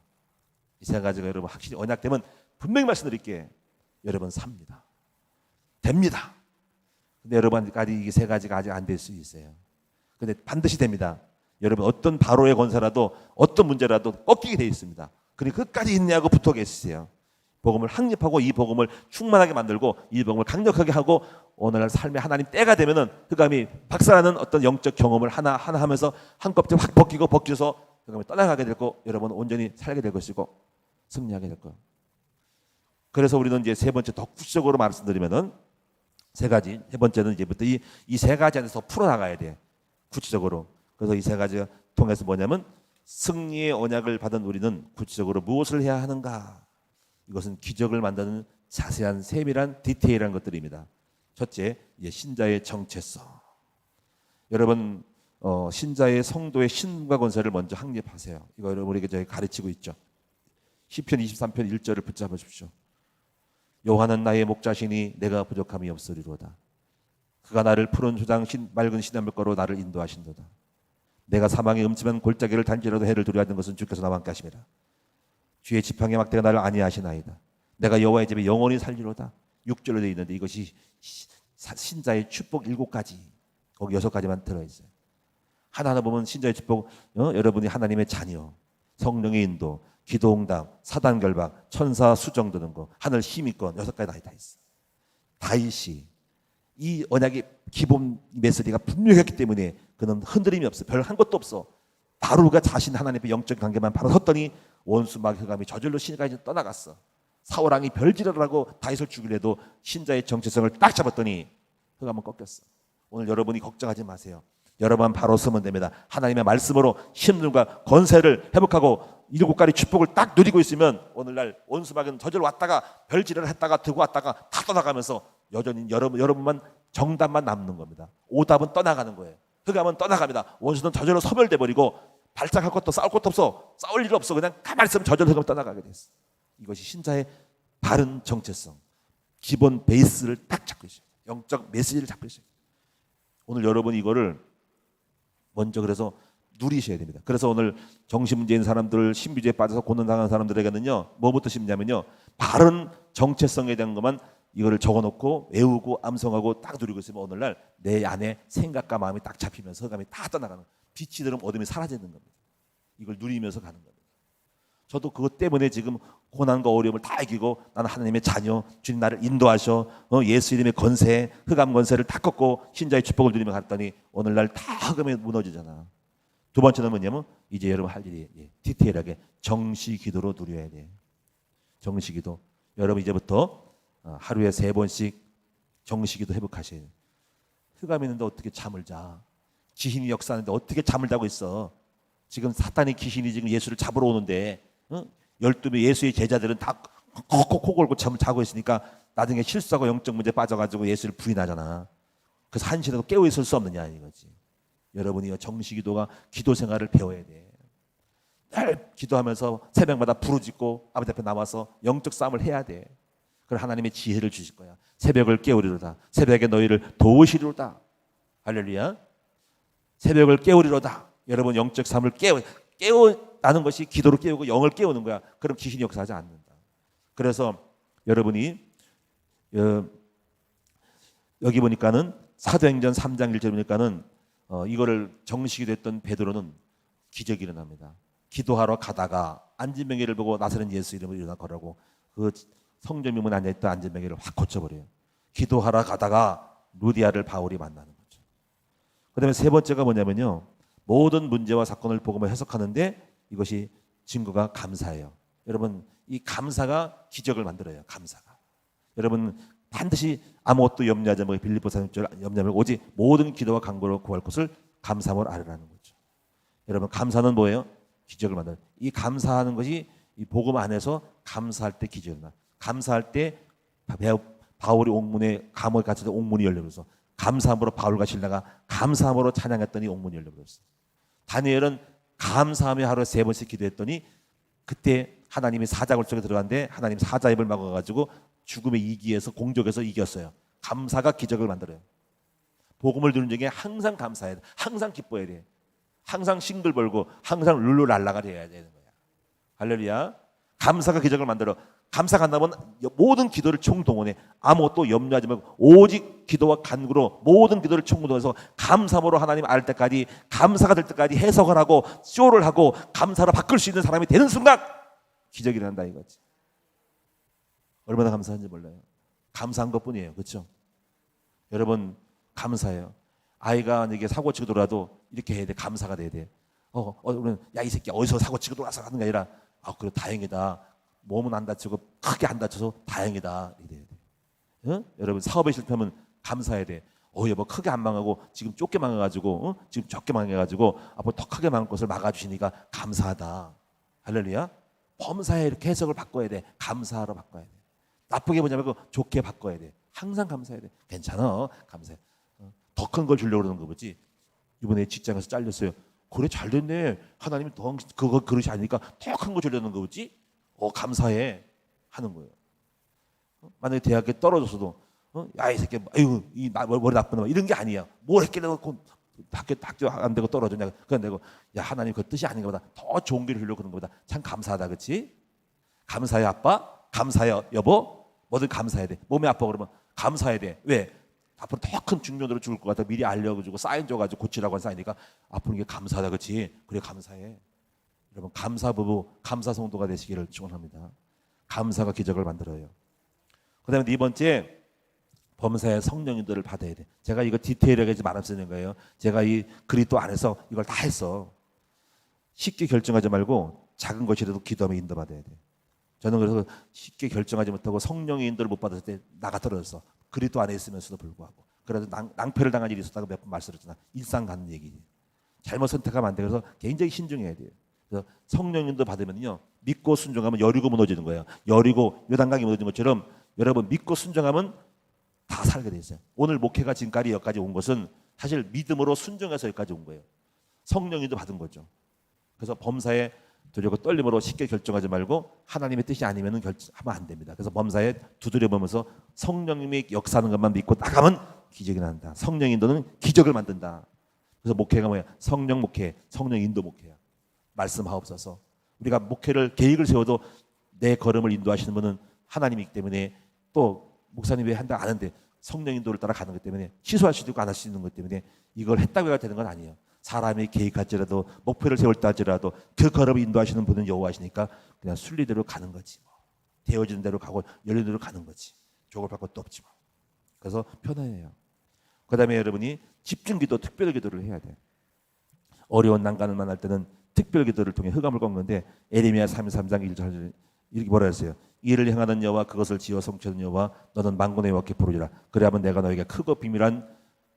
이 세 가지가 여러분 확실히 언약되면 분명히 말씀드릴게요. 여러분 삽니다. 됩니다. 근데 여러분까지 이 세 가지가 아직 안 될 수 있어요. 근데 반드시 됩니다. 여러분 어떤 바로의 권세라도 어떤 문제라도 꺾이게 돼 있습니다. 그러니 끝까지 인내하고 붙어 계세요. 복음을 확립하고 이 복음을 충만하게 만들고 이 복음을 강력하게 하고 오늘날 삶의 하나님 때가 되면은 흑암이 박살나는 어떤 영적 경험을 하나 하면서 한꺼번에 확 벗겨서 흑암이 떠나가게 될 거, 여러분 온전히 살게 될 것이고 승리하게 될 거예요. 그래서 우리는 이제 세 번째 더 구체적으로 말씀드리면은 세 가지. 세 번째는 이제부터 이 세 가지 안에서 풀어나가야 돼. 구체적으로. 그래서 이 세 가지가 통해서 뭐냐면 승리의 언약을 받은 우리는 구체적으로 무엇을 해야 하는가? 이것은 기적을 만드는 자세한 세밀한 디테일한 것들입니다. 첫째, 이제 신자의 정체성. 여러분 신자의 성도의 신분과 권세를 먼저 확립하세요. 이거 여러분에게 저희 가르치고 있죠. 시편 23편 1절을 붙잡으십시오. 여호와는 나의 목자시니 내가 부족함이 없으리로다. 그가 나를 푸른 초장 맑은 시냇물가로 나를 인도하신도다. 내가 사망의 음침한 골짜기를 단지라도 해를 두려워하는 것은 주께서 나와 함께 하심이라. 주의 지팡이 막대가 나를 안위하시나이다. 내가 여호와의 집에 영원히 살리로다. 6절로 되어 있는데 이것이 신자의 축복 7가지, 거기 6가지만 들어있어요. 하나하나 보면 신자의 축복, 여러분이 하나님의 자녀, 성령의 인도, 기도응답, 사단결박, 천사 수정 드는 거, 하늘 힘이권 6가지 다 있어. 다윗이 이 언약의 기본 메시지가 분명했기 때문에 그는 흔들림이 없어. 별 한 것도 없어. 바로가 자신 하나님의 영적 관계만 바로 섰더니 원수 막 흑암이 저절로 신까지 떠나갔어. 사울왕이 별지랄을 하고 다윗을 죽이려도 신자의 정체성을 딱 잡았더니 흑암은 꺾였어. 오늘 여러분이 걱정하지 마세요. 여러분만 바로 서면 됩니다. 하나님의 말씀으로 힘과 권세를 회복하고 7가지 축복을 딱 누리고 있으면 오늘날 원수막은 저절로 왔다가 별지랄을 했다가 들고 왔다가 다 떠나가면서 여전히 여러분만 정답만 남는 겁니다. 오답은 떠나가는 거예요. 흑암은 떠나갑니다. 원수는 저절로 소멸돼 버리고 발작할 것도 싸울 것도 없어. 싸울 일 없어. 그냥 가만히 있으면 저절로 흑암 떠나가게 됐어. 이것이 신자의 바른 정체성, 기본 베이스를 딱 잡고 있어요. 영적 메시지를 잡고 있어요. 오늘 여러분이 이거를 먼저 그래서 누리셔야 됩니다. 그래서 오늘 정신문제인 사람들, 신비주의에 빠져서 고난당하는 사람들에게는요, 뭐부터 심냐면요, 바른 정체성에 대한 것만 이거를 적어놓고 외우고 암송하고 딱 누리고 있으면 오늘날 내 안에 생각과 마음이 딱 잡히면서 흑암이 다 떠나가는, 빛이 들으면 어둠이 사라지는 겁니다. 이걸 누리면서 가는 겁니다. 저도 그것 때문에 지금 고난과 어려움을 다 이기고 나는 하나님의 자녀, 주님 나를 인도하셔, 예수 이름의 권세, 흑암 권세를 다 꺾고 신자의 축복을 누리며 갔더니 오늘날 다 흑암에 무너지잖아. 두 번째는 뭐냐면 이제 여러분 할 일이 디테일하게 정시기도로 누려야 돼. 정시기도. 여러분 이제부터 하루에 3번씩 정시기도 회복하셔야 돼요. 흑암이 있는데 어떻게 잠을 자? 귀신이 역사하는데 어떻게 잠을 자고 있어? 지금 사탄의 귀신이 지금 예수를 잡으러 오는데 12명 예수의 제자들은 다 콕콕 골고 잠을 자고 있으니까 나중에 실수하고 영적 문제 빠져가지고 예수를 부인하잖아. 그래서 한시라도 깨어 있을 수 없느냐 이거지. 여러분이 정시기도가 기도 생활을 배워야 돼. 늘 기도하면서 새벽마다 부르짖고 아버지 앞에 나와서 영적 싸움을 해야 돼. 그럼 하나님의 지혜를 주실 거야. 새벽을 깨우리로다. 새벽에 너희를 도우시리로다. 할렐루야. 새벽을 깨우리로다. 여러분 영적 삶을 깨우나는 것이 기도로 깨우고 영을 깨우는 거야. 그럼 귀신이 역사하지 않는다. 그래서 여러분이 여기 보니까는 사도행전 3장 1절 보니까는 이거를 정식이 됐던 베드로는 기적이 일어납니다. 기도하러 가다가 안진뱅이를 보고 나사렛 예수 이름으로 일어나 걸으라고 그 성전명문에 앉아있던 안진뱅이를 확 고쳐버려요. 기도하러 가다가 루디아를 바울이 만나는 거죠. 그 다음에 세 번째가 뭐냐면요, 모든 문제와 사건을 복음을 해석하는데 이것이 증거가 감사예요. 여러분 이 감사가 기적을 만들어요. 감사가. 여러분 반드시 아무것도 염려하지 말고 빌립보서 3절 염려 말고 오직 모든 기도와 간구로 구할 것을 감사함으로 아뢰라는 거죠. 여러분 감사는 뭐예요? 기적을 만들어요. 이 감사하는 것이 이 복음 안에서 감사할 때 기적이 나. 감사할 때 바울이 옥문에 감옥에 갇힐 때 옥문이 열려버려서 감사함으로 바울과 실라가 감사함으로 찬양했더니 옥문이 열려버렸어요. 다니엘은 감사하며 하루에 3번씩 기도했더니 그때 하나님이 사자굴 속에 들어갔는데 하나님 사자 입을 막아가지고 죽음의 이기에서 공적에서 이겼어요. 감사가 기적을 만들어요. 복음을 들은 중에 항상 감사해야 돼. 항상 기뻐해야 돼. 항상 싱글벌고 항상 룰루랄라가 돼야 되는 거야. 할렐루야. 감사가 기적을 만들어. 감사가 안 나면 모든 기도를 총동원해. 아무것도 염려하지 말고 오직 기도와 간구로 모든 기도를 총동원해서 감사함으로 하나님 알 때까지, 감사가 될 때까지 해석을 하고 쇼를 하고 감사로 바꿀 수 있는 사람이 되는 순간 기적이 일어난다 이거지. 얼마나 감사한지 몰라요. 감사한 것뿐이에요. 그렇죠? 여러분 감사해요. 아이가 이게 사고 치고 돌아도 이렇게 해야 돼. 감사가 돼야 돼. 우리는 야 이 새끼 어디서 사고 치고 돌아서 하는 게 아니라 그래 다행이다. 몸은 안 다치고 크게 안 다쳐서 다행이다. 이래야 돼. 응? 여러분 사업에 실패하면 감사해야 돼. 여보 크게 안 망하고 지금 좁게 망해가지고 지금 적게 망해가지고 앞으로 더 크게 망할 것을 막아주시니까 감사하다. 할렐루야. 범사에 이렇게 해석을 바꿔야 돼. 감사하러 바꿔야 돼. 나쁘게 보지 말고 좋게 바꿔야 돼. 항상 감사해야 돼. 괜찮아. 감사해. 더 큰 걸 주려고 그러는 거 보지. 이번에 직장에서 잘렸어요. 그래 잘 됐네. 하나님이 더 그거 그릇이 아니니까 더 큰 거 주려는 거 보지. 감사해 하는 거예요. 만약에 대학에 떨어졌어도 야 이 새끼 아유 이 머리 나쁜 놈 이런 게 아니야. 뭘 했길래 학교 안 되고 떨어졌냐. 그건 내고 야 하나님 그 뜻이 아닌가 보다. 더 좋은 길을 주려고 그런 거보다 참 감사하다. 그렇지? 감사해 아빠. 감사해 여보. 뭐든 감사해야 돼. 몸이 아파 그러면 감사해야 돼. 왜? 앞으로 더 큰 중년으로 죽을 것 같아. 미리 알려주고 사인 줘가지고 고치라고 한 사이니까 앞으로 이게 감사하다. 그렇지? 그래 감사해. 여러분 감사 부부 감사 성도가 되시기를 축원합니다. 감사가 기적을 만들어요. 그다음에 네 번째 범사의 성령인도를 받아야 돼. 제가 이거 디테일하게 말안 쓰는 거예요. 제가 이 그리스도 안에서 이걸 다 했어. 쉽게 결정하지 말고 작은 것이라도 기도하며 인도받아야 돼. 저는 그래서 쉽게 결정하지 못하고 성령의 인도를 못 받았을 때 나가 떨어졌어. 그리스도 안에 있으면서도 불구하고. 그래도 낭패를 당한 일이 있었다고 몇 번 말씀드렸잖아. 일상 가는 얘기지. 잘못 선택하면 안 돼. 그래서 굉장히 신중해야 돼요. 그래서 성령 인도 받으면요 믿고 순종하면 여리고 무너지는 거예요. 여리고 요단강이 무너진 것처럼 여러분 믿고 순종하면 다 살게 돼 있어요. 오늘 목회가 지금까지 여기까지 온 것은 사실 믿음으로 순종해서 여기까지 온 거예요. 성령 인도 받은 거죠. 그래서 범사에 두려고 떨림으로 쉽게 결정하지 말고 하나님의 뜻이 아니면 하면 안 됩니다. 그래서 범사에 두드려보면서 성령님이 역사하는 것만 믿고 나가면 기적이 난다. 성령 인도는 기적을 만든다. 그래서 목회가 뭐야? 성령 목회, 성령 인도 목회야. 말씀하옵소서. 우리가 목회를 계획을 세워도 내 걸음을 인도하시는 분은 하나님이기 때문에 또 목사님 왜 한다 안 하는데 성령 인도를 따라 가는 것 때문에 취소할 수도 있고 안 할 수도 있는 것 때문에 이걸 했다고 해야 되는 건 아니에요. 사람이 계획할지라도 목표를 세울 때 할지라도 그 걸음을 인도하시는 분은 여호와시니까 그냥 순리대로 가는 거지. 되어지는 대로 가고 열리는 대로 가는 거지. 족을 받고 또 없지 뭐. 그래서 편해요. 그 다음에 여러분이 집중기도 특별 기도를 해야 돼. 어려운 난간을 만날 때는 특별 기도를 통해 흑암을 꺾는데 에레미야 33장 1절 이렇게 뭐라 했어요. 이를 행하는 여호와 그것을 지어 성취하는 여호와 너는 만군의 여호와께 부르리라. 그래야만 내가 너에게 크고 비밀한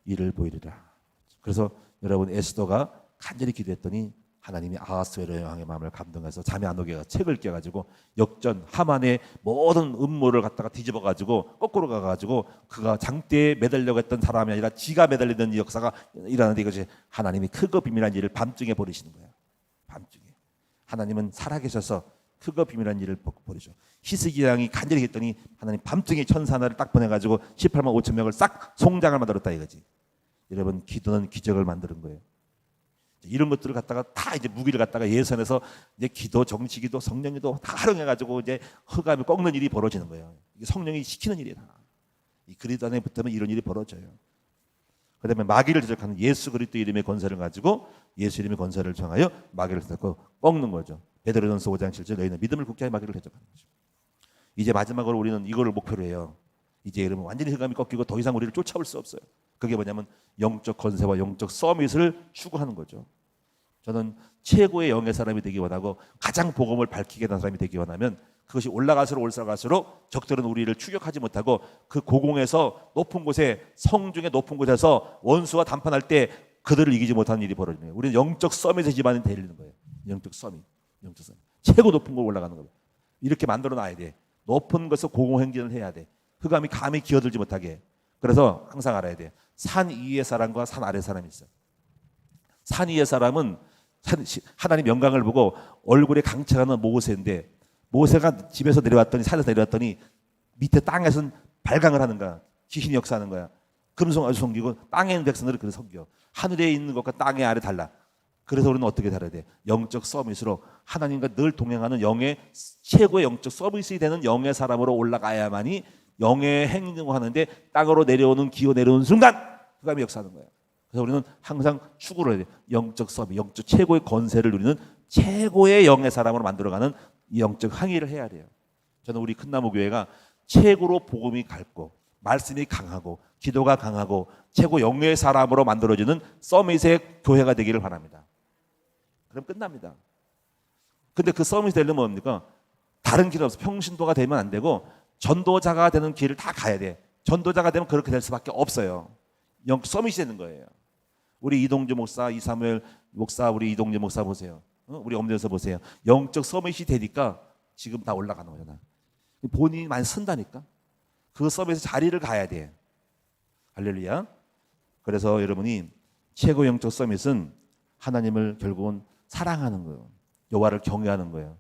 일을 보이리라. 그래서 여러분 에스더가 간절히 기도했더니 하나님이 아하스웨로 왕의 마음을 감동해서 잠이 안 오게 책을 껴가지고 역전 하만의 모든 음모를 갖다가 뒤집어가지고 거꾸로 가가지고 그가 장대에 매달려고 했던 사람이 아니라 지가 매달리던 역사가 일어나는데 이것이 하나님이 크고 비밀한 일을 밤중에 벌이시는 거예요. 밤중에 하나님은 살아계셔서 크고 비밀한 일을 벌이죠. 히스기 왕이 간절히 했더니 하나님 밤중에 천사 하나를 딱 보내가지고 18만 5천 명을 싹 송장을 만들었다 이거지. 여러분 기도는 기적을 만드는 거예요. 이런 것들을 갖다가 다 이제 무기를 갖다가 예선에서 이제 기도, 정치기도, 성령기도 다 활용해가지고 이제 흑암을 꺾는 일이 벌어지는 거예요. 이게 성령이 시키는 일이다. 이 그리스도 안에 붙으면 이런 일이 벌어져요. 그다음에 마귀를 대적하는 예수 그리스도 이름의 권세를 가지고 예수 이름의 권세를 정하여 마귀를 대적하고 꺾는 거죠. 베드로전서 5장 7절 너희는 믿음을 굳게 하여 마귀를 대적하는 거죠. 이제 마지막으로 우리는 이거를 목표로 해요. 이제 여러분 완전히 흑암이 꺾이고 더 이상 우리를 쫓아올 수 없어요. 그게 뭐냐면 영적 권세와 영적 서밋을 추구하는 거죠. 저는 최고의 영의 사람이 되기 원하고 가장 복음을 밝히게 하는 사람이 되기 원하면 그것이 올라갈수록 적들은 우리를 추격하지 못하고 그 고공에서 높은 곳에 성중의 높은 곳에서 원수와 담판할 때 그들을 이기지 못하는 일이 벌어지는 거예요. 우리는 영적 서밋의 집안이 되리는 거예요. 영적 서밋. 최고 높은 곳 올라가는 거예요. 이렇게 만들어 놔야 돼. 높은 곳에서 고공행진을 해야 돼. 흑암이 감히 기어들지 못하게. 그래서 항상 알아야 돼. 산 위의 사람과 산 아래 사람이 있어요. 산 위의 사람은 하나님 영광을 보고 얼굴에 강철하는 모세인데 모세가 집에서 내려왔더니 산에서 내려왔더니 밑에 땅에서는 발광을 하는 거야. 귀신이 역사하는 거야. 금송아지 섬기고 땅에 있는 백성들을 그렇게 섬겨. 하늘에 있는 것과 땅의 아래 달라. 그래서 우리는 어떻게 살아야 돼? 영적 서밋으로 하나님과 늘 동행하는 영의 최고의 영적 서밋이 되는 영의 사람으로 올라가야만이 영의 행동을 하는데 땅으로 내려오는 기어 내려오는 순간 흑암이 역사하는 거예요. 그래서 우리는 항상 추구를 해야 돼요. 영적 서밋, 영적 최고의 권세를 누리는 최고의 영의 사람으로 만들어가는 이 영적 항의를 해야 돼요. 저는 우리 큰나무교회가 최고로 복음이 밝고 말씀이 강하고 기도가 강하고 최고 영예의 사람으로 만들어지는 서밋의 교회가 되기를 바랍니다. 그럼 끝납니다. 근데 그 서밋이 되려면 뭡니까? 다른 길 없어. 평신도가 되면 안 되고 전도자가 되는 길을 다 가야 돼. 전도자가 되면 그렇게 될 수밖에 없어요. 서밋이 되는 거예요. 우리 이동주 목사, 이사무엘 목사, 우리 이동주 목사 보세요. 우리 엄대에서 보세요. 영적 서밋이 되니까 지금 다 올라가는 거잖아. 본인이 많이 쓴다니까. 그 서밋에 자리를 가야 돼. 할렐루야. 그래서 여러분이 최고 영적 서밋은 하나님을 결국은 사랑하는 거예요. 여호와를 경외하는 거예요.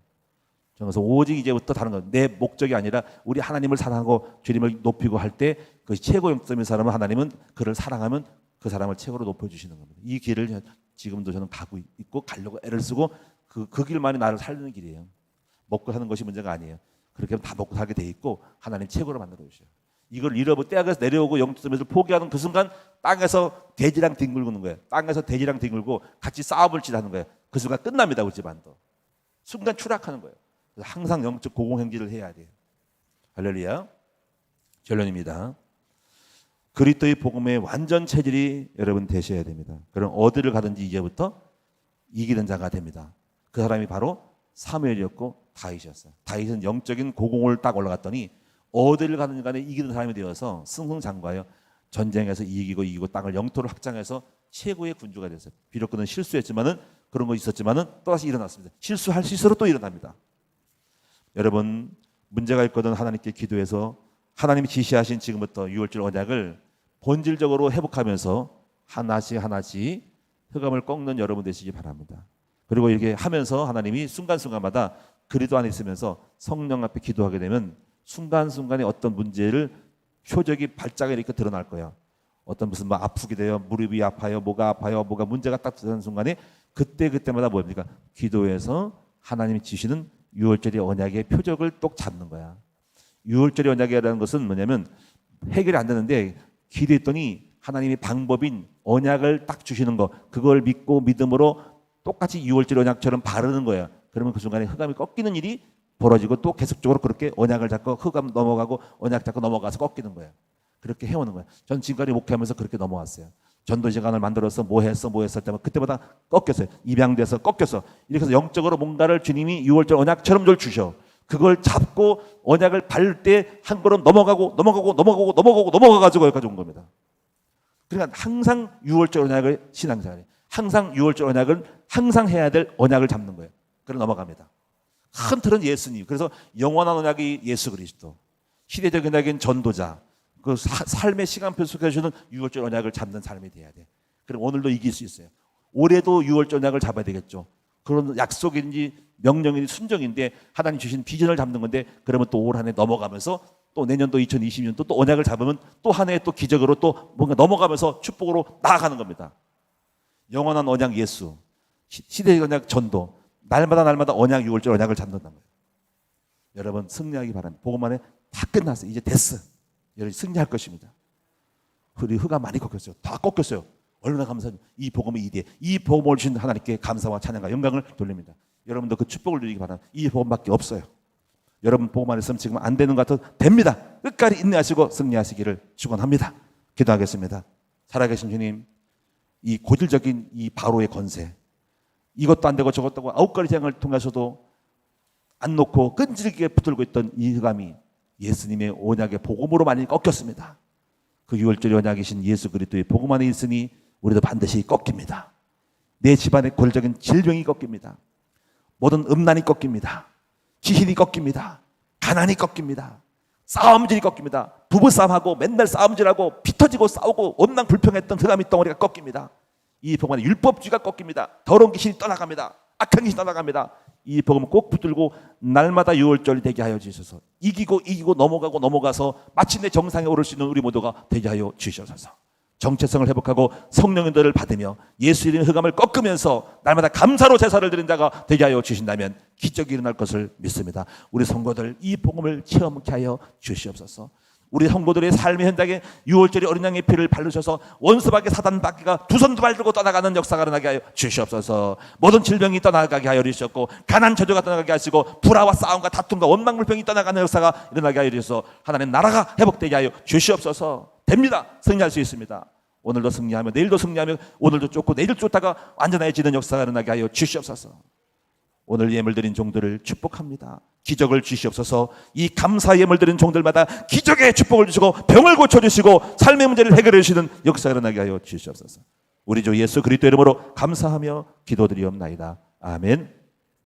그래서 오직 이제부터 다른 것, 내 목적이 아니라 우리 하나님을 사랑하고 주님을 높이고 할 때 그 최고 영적인 사람은 하나님은 그를 사랑하면 그 사람을 최고로 높여주시는 겁니다. 이 길을 지금도 저는 가고 있고 가려고 애를 쓰고 그 길만이 나를 살리는 길이에요. 먹고 사는 것이 문제가 아니에요. 그렇게 하면 다 먹고 살게 돼 있고 하나님 최고로 만들어 주셔요. 이걸 잃어버리고 땅에서 내려오고 영적 서밋을 포기하는 그 순간 땅에서 돼지랑 뒹굴는 거예요. 땅에서 돼지랑 뒹굴고 같이 싸움을 치하는 거예요. 그 순간 끝납니다. 우리 집안도. 순간 추락하는 거예요. 그래서 항상 영적 고공행진을 해야 돼요. 할렐루야. 결론입니다. 그리스도의 복음의 완전 체질이 여러분 되셔야 됩니다. 그럼 어디를 가든지 이제부터 이기는 자가 됩니다. 그 사람이 바로 사무엘이었고 다윗이었어요. 다윗은 영적인 고공을 딱 올라갔더니 어디를 가든지 간에 이기는 사람이 되어서 승승장구하여 전쟁에서 이기고 땅을 영토를 확장해서 최고의 군주가 됐어요. 비록 그는 실수했지만은 그런 거 있었지만은 또다시 일어났습니다. 실수할 실수로 또 일어납니다. 여러분 문제가 있거든 하나님께 기도해서 하나님이 지시하신 지금부터 6월절 언약을 본질적으로 회복하면서 하나씩 흑암을 꺾는 여러분 되시기 바랍니다. 그리고 이렇게 하면서 하나님이 순간순간마다 그리스도 안에 있으면서 성령 앞에 기도하게 되면 순간순간에 어떤 문제를 표적이 발작이 이렇게 드러날 거예요. 어떤 무슨 뭐 아프게 돼요. 무릎이 아파요. 뭐가 아파요. 뭐가 문제가 딱 드러나는 순간에 그때마다 뭡니까? 기도해서 하나님이 지시는 6월절의 언약의 표적을 똑 잡는 거야. 6월절의 언약이라는 것은 뭐냐면 해결이 안 되는데 기도했더니 하나님이 방법인 언약을 딱 주시는 거, 그걸 믿고 믿음으로 똑같이 6월절 언약처럼 바르는 거예요. 그러면 그 순간에 흑암이 꺾이는 일이 벌어지고 또 계속적으로 그렇게 언약을 잡고 흑암 넘어가고 언약 잡고 넘어가서 꺾이는 거예요. 그렇게 해오는 거예요. 전 지금까지 목회하면서 그렇게 넘어왔어요. 전도 시간을 만들어서 뭐 했을 때마다 그때마다 꺾였어요. 입양돼서 꺾였어. 이렇게 해서 영적으로 뭔가를 주님이 6월절 언약처럼 절 주셔. 그걸 잡고 언약을 밟을 때 한 걸음 넘어가가지고 여기까지 온 겁니다. 그러니까 항상 6월절 언약을 신앙생활에 항상 6월절 언약을 항상 해야 될 언약을 잡는 거예요. 그래서 넘어갑니다. 큰 틀은 예수님. 그래서 영원한 언약이 예수 그리스도. 시대적인 언약인 전도자. 그 삶의 시간표 속에 주는 6월절 언약을 잡는 삶이 돼야 돼. 그럼 오늘도 이길 수 있어요. 올해도 6월절 언약을 잡아야 되겠죠. 그런 약속인지 명령인지 순정인데 하나님 주신 비전을 잡는 건데 그러면 또 올 한 해 넘어가면서 또 내년도 2020년도 또 언약을 잡으면 또 한 해 또 기적으로 또 뭔가 넘어가면서 축복으로 나아가는 겁니다. 영원한 언약 예수, 시대의 언약 전도, 날마다 언약 6월절 언약을 잡는다는 거예요. 여러분 승리하기 바랍니다. 복음 안에 다 끝났어요. 이제 됐어. 여러분 승리할 것입니다. 우리 흑암 많이 꺾였어요. 다 꺾였어요. 얼마나 감사해요. 이 복음의 이대, 이 복음을 주신 하나님께 감사와 찬양과 영광을 돌립니다. 여러분도 그 축복을 누리기 바랍니다. 이 복음밖에 없어요. 여러분 복음 안에 있으면 지금 안 되는 것 같아도 됩니다. 끝까지 인내하시고 승리하시기를 축원합니다. 기도하겠습니다. 살아계신 주님, 이 고질적인 이 바로의 권세, 이것도 안 되고 저것도 하고 9가지 재앙을 통해서도 안 놓고 끈질기게 붙들고 있던 이 흑암이 예수님의 언약의 복음으로 많이 꺾였습니다. 그 6월절 언약이신 예수 그리스도의 복음 안에 있으니 우리도 반드시 꺾입니다. 내 집안의 권력적인 질병이 꺾입니다. 모든 음란이 꺾입니다. 지신이 꺾입니다. 가난이 꺾입니다. 싸움질이 꺾입니다. 부부싸움하고 맨날 싸움질하고 피 터지고 싸우고 원망 불평했던 흑암이 덩어리가 꺾입니다. 이 복음 안에 율법주의가 꺾입니다. 더러운 귀신이 떠나갑니다. 악한 귀신이 떠나갑니다. 이 복음을 꼭 붙들고 날마다 6월절이 되게 하여 주셔서 이기고 넘어가서 마침내 정상에 오를 수 있는 우리 모두가 되게 하여 주셔서 정체성을 회복하고 성령인들을 받으며 예수 이름의 흑암을 꺾으면서 날마다 감사로 제사를 드린 자가 되게 하여 주신다면 기적이 일어날 것을 믿습니다. 우리 성도들 이 복음을 체험케 하여 주시옵소서. 우리 성도들의 삶의 현장에 유월절의 어린 양의 피를 바르셔서 원수밖에 사단밖에가 두 손 두 발 들고 떠나가는 역사가 일어나게 하여 주시옵소서. 모든 질병이 떠나가게 하여 주시옵고 가난 저주가 떠나가게 하시고 불화와 싸움과 다툼과 원망불평이 떠나가는 역사가 일어나게 하여 주셔서 하나님 나라가 회복되게 하여 주시옵소서. 됩니다. 승리할 수 있습니다. 오늘도 승리하며 내일도 승리하며 오늘도 쫓고 내일 쫓다가 완전해지는 역사가 일어나게 하여 주시옵소서. 오늘 예물 드린 종들을 축복합니다. 기적을 주시옵소서. 이 감사 예물 드린 종들마다 기적의 축복을 주시고 병을 고쳐주시고 삶의 문제를 해결해 주시는 역사가 일어나게 하여 주시옵소서. 우리 주 예수 그리스도 이름으로 감사하며 기도드리옵나이다. 아멘.